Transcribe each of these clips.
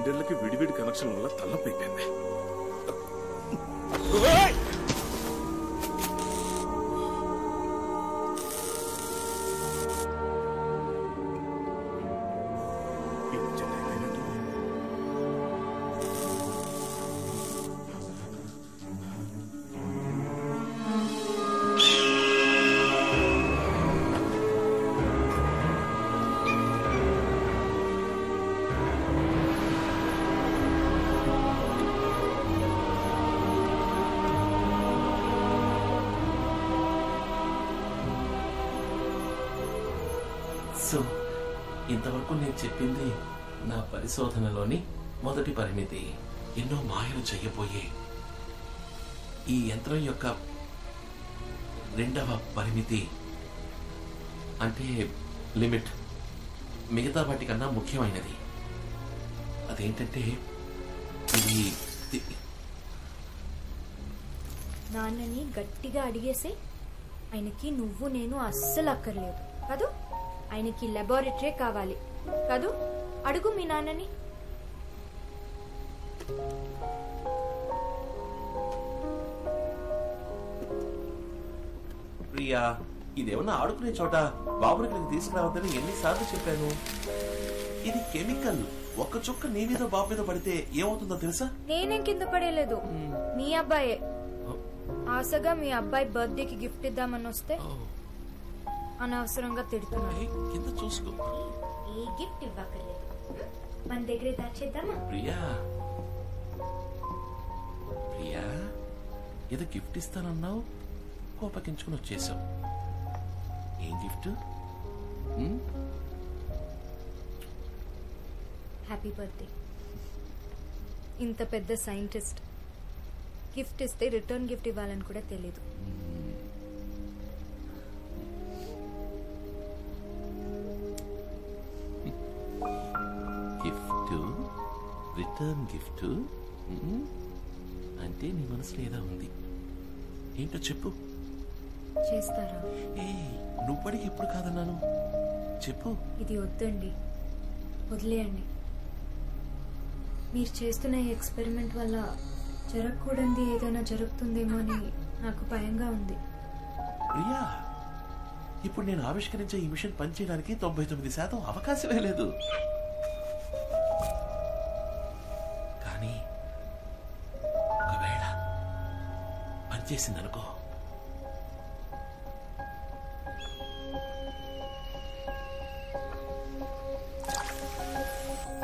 రెండేళ్లకి విడివిడి connection వల్ల తలపెట్టింది. So ఇంతవరకు నేను చెప్పింది నా పరిశోధనలోని మొదటి పరిమితి. ఎన్నో మాయలు చెయ్యబోయే ఈ యంత్రం యొక్క రెండవ పరిమితి అంటే లిమిట్ మిగతా వాటికన్నా ముఖ్యమైనది. అదేంటంటే ఇది నాన్నని గట్టిగా అడిగేసి ఆయనకి నువ్వు నేను అస్సలు అక్కర్లేదు కదూ, ఆయనకి లాబొరేటరీ కావాలి కదూ, అడుగు మీ నాన్నని. ప్రియా, ఇదేమన్నా ఆడుకునే చోట బాబుని ఇక్కడికి తీసుకురావద్దని ఎన్నిసార్లు చెప్పాను. ఇది కెమికల్. ఒక్క చుక్క నీ మీద బాబు మీద పడితే ఏమవుతుందో తెలుసా? నేనేం కింద పడేలేదు, మీ అబ్బాయే. ఆశగా మీ అబ్బాయి బర్త్డేకి గిఫ్ట్ ఇద్దామని వస్తే అనవసరంగా తిడుతున్నాయి. కింద చూసుకో. ఏ గిఫ్ట్ ఇవ్వకలేదు, మన దగ్గర దాచేద్దామా? ప్రియా ప్రియా, ఏదో గిఫ్ట్ ఇస్తానన్నావు, కోపగించుకుని వచ్చేసావు. ఏం గిఫ్ట్? Happy birthday. ఇంత పెద్ద సైంటిస్ట్ గిఫ్ట్ ఇస్తే రిటర్న్ గిఫ్ట్ ఇవ్వాలని కూడా తెలీదు. గిఫ్ట్, రిటర్న్ గిఫ్ట్ అంటే నీ మనసులో ఏదో ఉంది. ఏంటో చెప్పు. చేస్తారా? నువ్వు అడిగి ఎప్పుడు కాదన్నాను, చెప్పు. ఇది వద్దండి, వదిలేయండి. మీరు చేస్తున్న ఈ ఎక్స్పెరిమెంట్ వల్ల జరగకూడదు ఏదైనా జరుగుతుందేమో అని నాకు భయంగా ఉంది. ప్రియా, ఇప్పుడు నేను ఆవిష్కరించే ఈ మిషన్ పనిచేయడానికి 99% అవకాశమే లేదు. కానీ ఒకవేళ పనిచేసిందనుకో,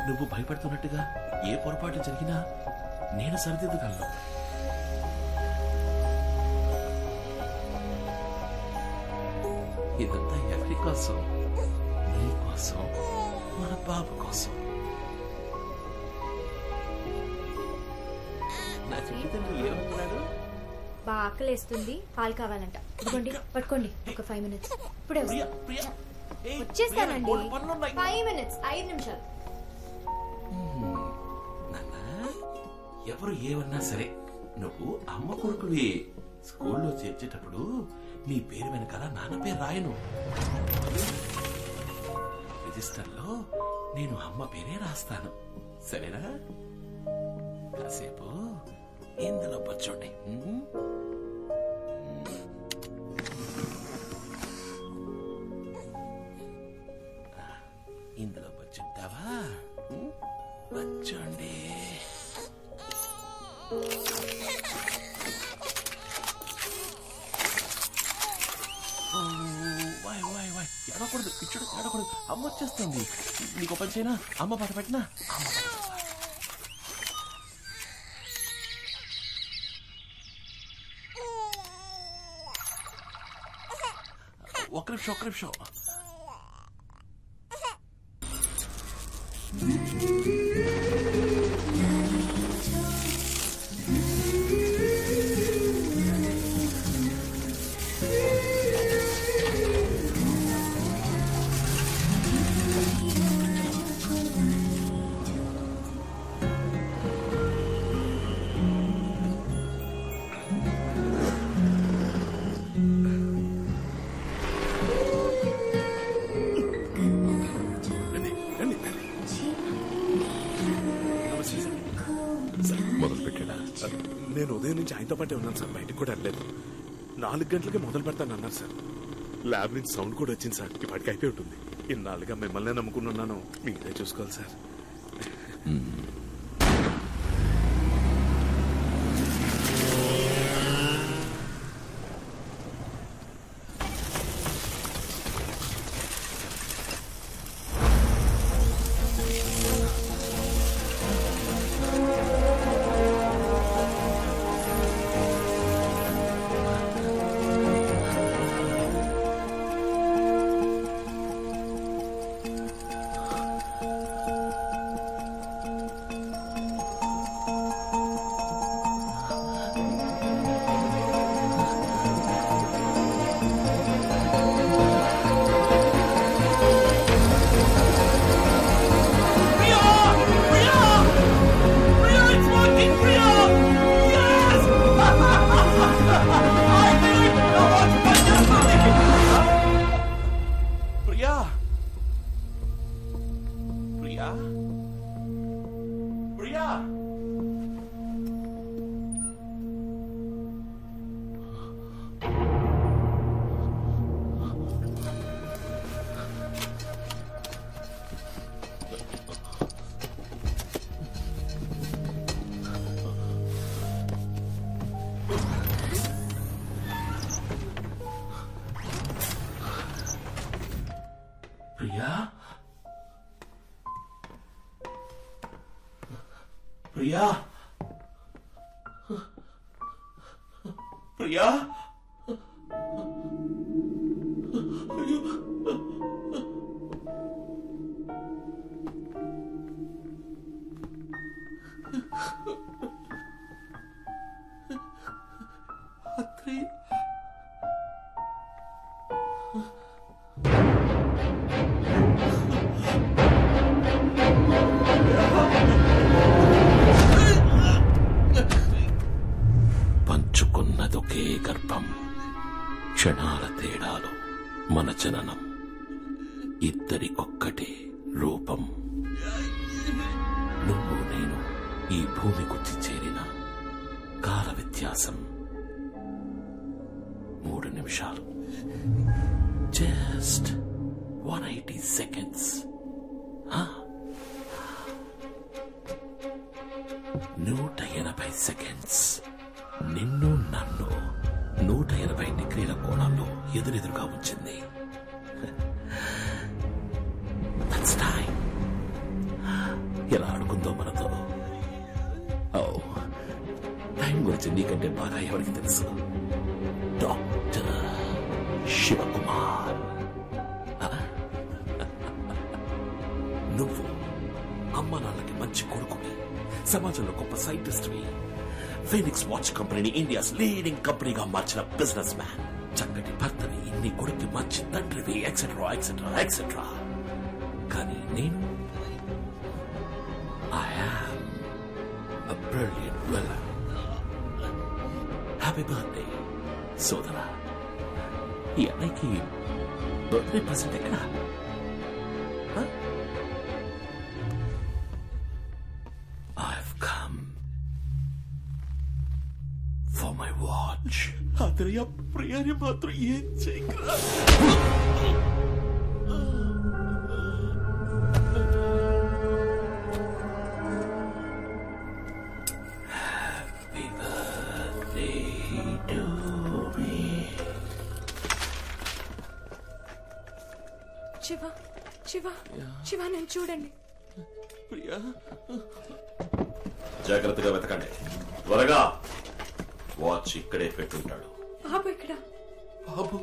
నువ్వు భయపడుతున్నట్టుగా ఏ పొరపాటు జరిగినా నేను సరిదిద్దగలను. ఇదంతా ఎవరి కోసం? నీ కోసం, మన బాబు కోసం. నా చెప్పింది ఏమన్నాడు? బాగా ఆకలేస్తుంది, పాలు కావాలంట. ఇదిగోండి, పట్టుకోండి. ఒక 5 minutes. ఇప్పుడే వచ్చేస్తానండి. 5 minutes, 5 నిమిషాలు. ఎవరు ఏమన్నా సరే, నువ్వు అమ్మ కొడుకువి. స్కూల్లో చేర్చేటప్పుడు నీ పేరు వెనకాల నాన్న పేరు రాయను. రిజిస్టర్లో నేను అమ్మ పేరే రాస్తాను, సరేనా? కాసేపు ఇందులో బచ్చోండి. ఇందులో బచ్చుంటావా? బచ్చోండి. ఏడకూడదు, ఇచ్చుడు ఏడకూడదు. అమ్మ వచ్చేస్తుంది. నీకు పని చేయనా? అమ్మ బాధ పెట్టినా? ఒక్క నిమిషం. నుంచి ఆయనతో పాటే ఉన్నాను సార్. బయటకు కూడా వెళ్ళలేదు. 4 గంటలకే మొదలు పెడతానన్నారు సార్. ల్యాబ్ నుంచి సౌండ్ కూడా వచ్చింది సార్. ఇప్పటికి అయిపోయి ఉంటుంది. ఇన్నాళ్ళుగా మిమ్మల్నే నమ్ముకున్నాను. మీరే చూసుకోవాలి సార్. ప్రియా, ప్రియా, అత్రి పంచుకున్నదొకే గర్భం, క్షణాల తేడాలు మన జననం, ఇద్దరికొక్కటే రూపం. నువ్వు నేను ఈ భూమికొచ్చి చేరిన కాల వ్యత్యాసం 3 నిమిషాలు. Just 180 seconds. 180 seconds. నిన్ను నన్ను 180 డిగ్రీల కోణంలో ఎదురెదురుగా ఉంచింది. That's time. ఎలా ఆడుకుందో మనతో. టైం గురించి నీకంటే బాగా ఎవరికి తెలుసు? డాక్టర్ శివకుమార్. నువ్వు అమ్మ నాన్నకి మంచి కొడుకువి, సమాజంలో గొప్ప సైంటిస్ట్వి, ఫీనిక్స్ వాచ్ కంపెనీని ఇండియాస్ లీడింగ్ కంపెనీగా మార్చిన బిజినెస్ మ్యాన్, చక్కటి భర్తని, నీ కొడుక్కి మంచి తండ్రివి, ఎక్సెట్రా ఎక్సెట్రా ఎక్సెట్రా. కానీ నేను I am a brilliant villain. Happy birthday, సోదరా. ఈ అన్నయ్యకి బర్త్డే ప్రెసెంట్ ఎక్కడా? I've come for my watch. అతయ్య ప్రియాని మాత్రం ఏం చేయగలరా? శివ శివ శివ, నేను చూడండి. ప్రియా, జాగ్రత్తగా వెతకండి, త్వరగా. వాచ్ ఇక్కడే పెట్టుంటాడు. బాబు ఇక్కడ? బాబు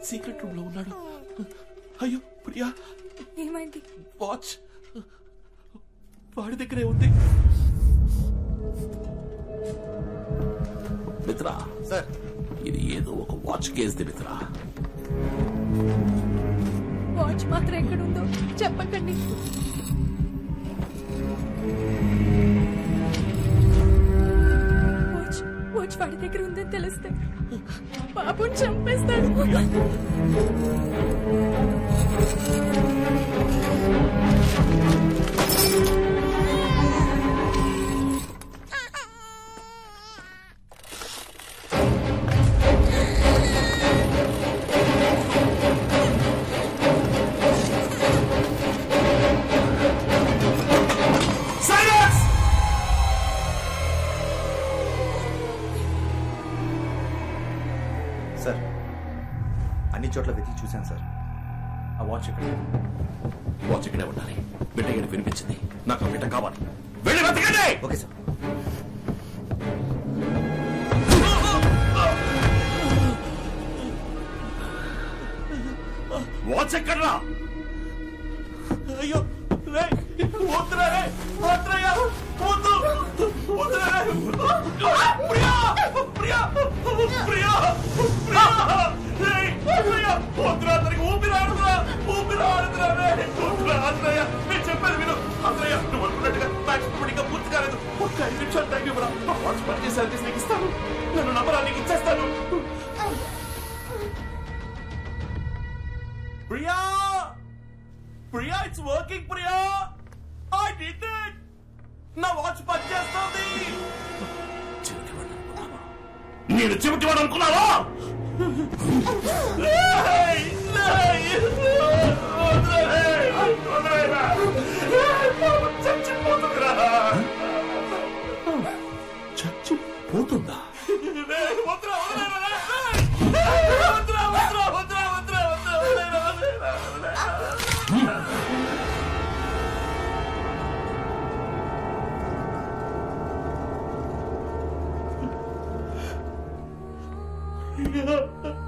సీక్రెట్ రూమ్ లో ఉన్నాడు. అయ్యో ప్రియా, ఏమైంది? వాచ్ వాడి దగ్గరే ఉంది. మిత్రా సార్, ఇది ఏదో ఒక వాచ్ కేసుది మిత్రా. వాచ్ మాత్రం ఎక్కడుందో చెప్పకండి. వాచ్ వాడి దగ్గర ఉందని తెలిస్తే బాబుని చంపేస్తాడు. సార్ అన్ని చోట్ల వెతికి చూశాను సార్. ఆ వాచ్ ఇక్కడ. వాచ్ ఇక్కడే ఉండాలి. బిడ్డ ఇక్కడ వినిపించింది. నాకు ఆ బిడ్డ కావాలి. వెళ్ళి వెతకండి. Okay sir. వాచ్ ఎక్కడ్రా? అయ్యో వద్దురా వద్దురయ్యా వద్దు వద్దురా ప్రియా ప్రియా ప్రియా ప్రియా ప్రియా వద్దురా అతనికి ఊపిరాడుతురా వద్దురా అన్నయ్య నేను చెప్పేది విను అన్నయ్య నువ్వు అనుకున్నట్టుగా మ్యాక్సిమం ఇంకా పూర్తి కాలేదు. ఒక్క 5 నిమిషాలు టైం ఇవ్వరా. వాచ్ పని చేసి నీకు ఇస్తాను. నన్ను నమ్మరా నీకు ఇచ్చేస్తాను. Priya Priya it's working Priya. I did it. నా వాచ్ పని చేస్తుంది. నేను చెవిటివాడు అనుకున్నావా? చచ్చిపోతుందా? Yeah.